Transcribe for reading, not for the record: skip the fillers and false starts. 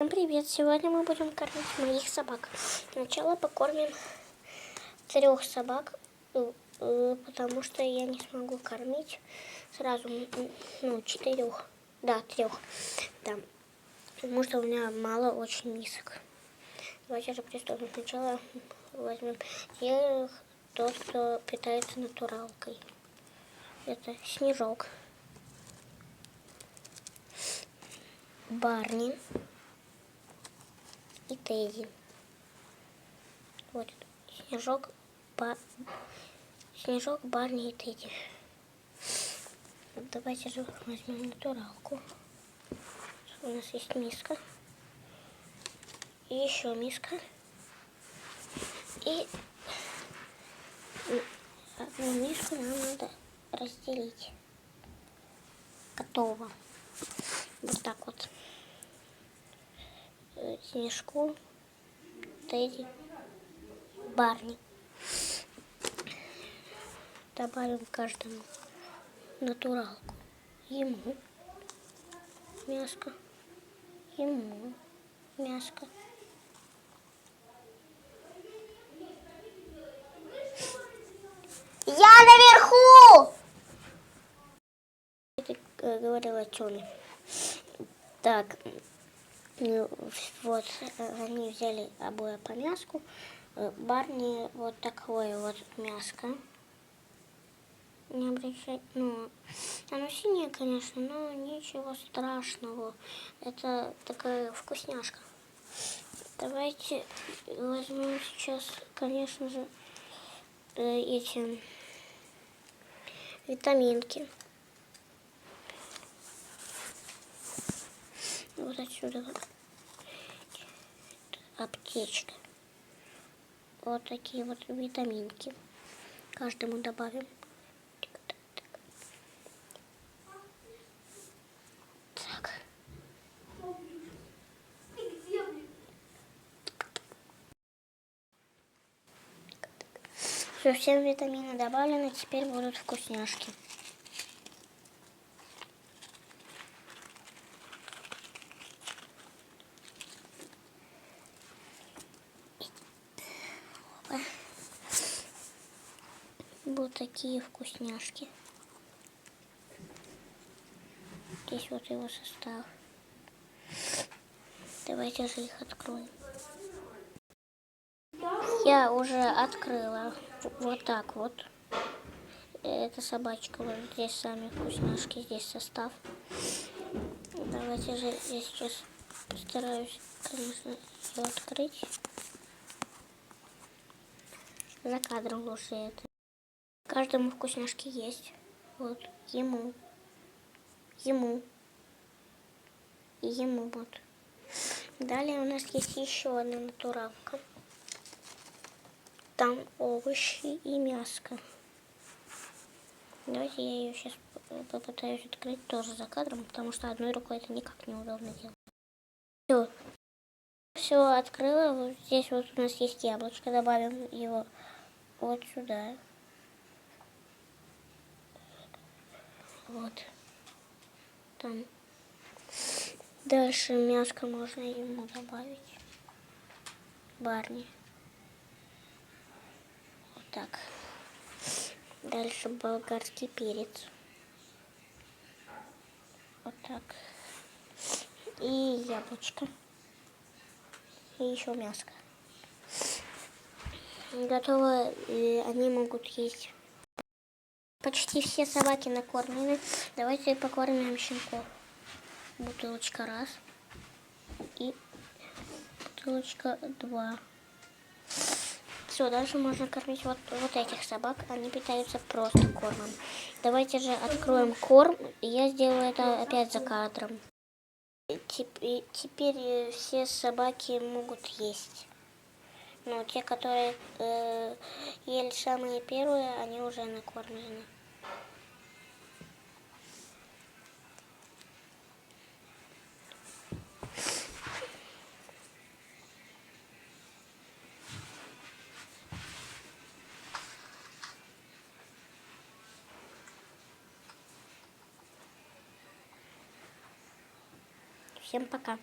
Всем привет! Сегодня мы будем кормить моих собак. Сначала покормим 3 собак, потому что я не смогу кормить сразу, 4. Да, 3. Да, потому что у меня мало очень мисок. Давайте же приступим. Сначала возьмем тот, кто питается натуралкой. Это Снежок, Барни и Тедди. Вот Снежок, Барни и Тедди. Давайте же возьмем натуралку. У нас есть миска. И еще миска. И одну миску нам надо разделить. Готово. Вот так вот. Снежку, Тедди, Барни. Добавим каждому натуралку. Ему мяско, ему мяско. Я наверху! Это говорила Тёля. Так, вот они взяли обои по мяску. Барни вот такое вот мяско. Не обращать, оно синее, конечно, но ничего страшного. Это такая вкусняшка. Давайте возьмем сейчас, конечно же, эти витаминки. Вот отсюда аптечка. Вот такие вот витаминки. Каждому добавим. Так. Все, все витамины добавлены, теперь будут вкусняшки. Вот такие вкусняшки. Здесь вот его состав. Давайте же их откроем. Я уже открыла. Вот так вот. Это собачка. Вот здесь сами вкусняшки, здесь состав. Давайте же я сейчас постараюсь, конечно, ее открыть. За кадром лучше это. Каждому вкусняшки есть. Вот. Ему и ему вот. Далее у нас есть еще одна натуралка. Там овощи и мяско. Давайте я ее сейчас попытаюсь открыть тоже за кадром, потому что одной рукой это никак неудобно делать. Все открыла. Вот здесь вот у нас есть яблочко. Добавим его вот сюда. Вот. Там. Дальше мяско можно ему добавить. Барни. Вот так. Дальше болгарский перец. Вот так. И яблочко. И еще мяско. Готово. Они могут есть. Почти все собаки накормлены. Давайте покормим щенков. Бутылочка 1 и бутылочка 2. Все, дальше можно кормить вот этих собак. Они питаются просто кормом. Давайте же откроем корм. Я сделаю это опять за кадром. Теперь все собаки могут есть. Но те, которые ели самые первые, они уже накормлены. Всем пока.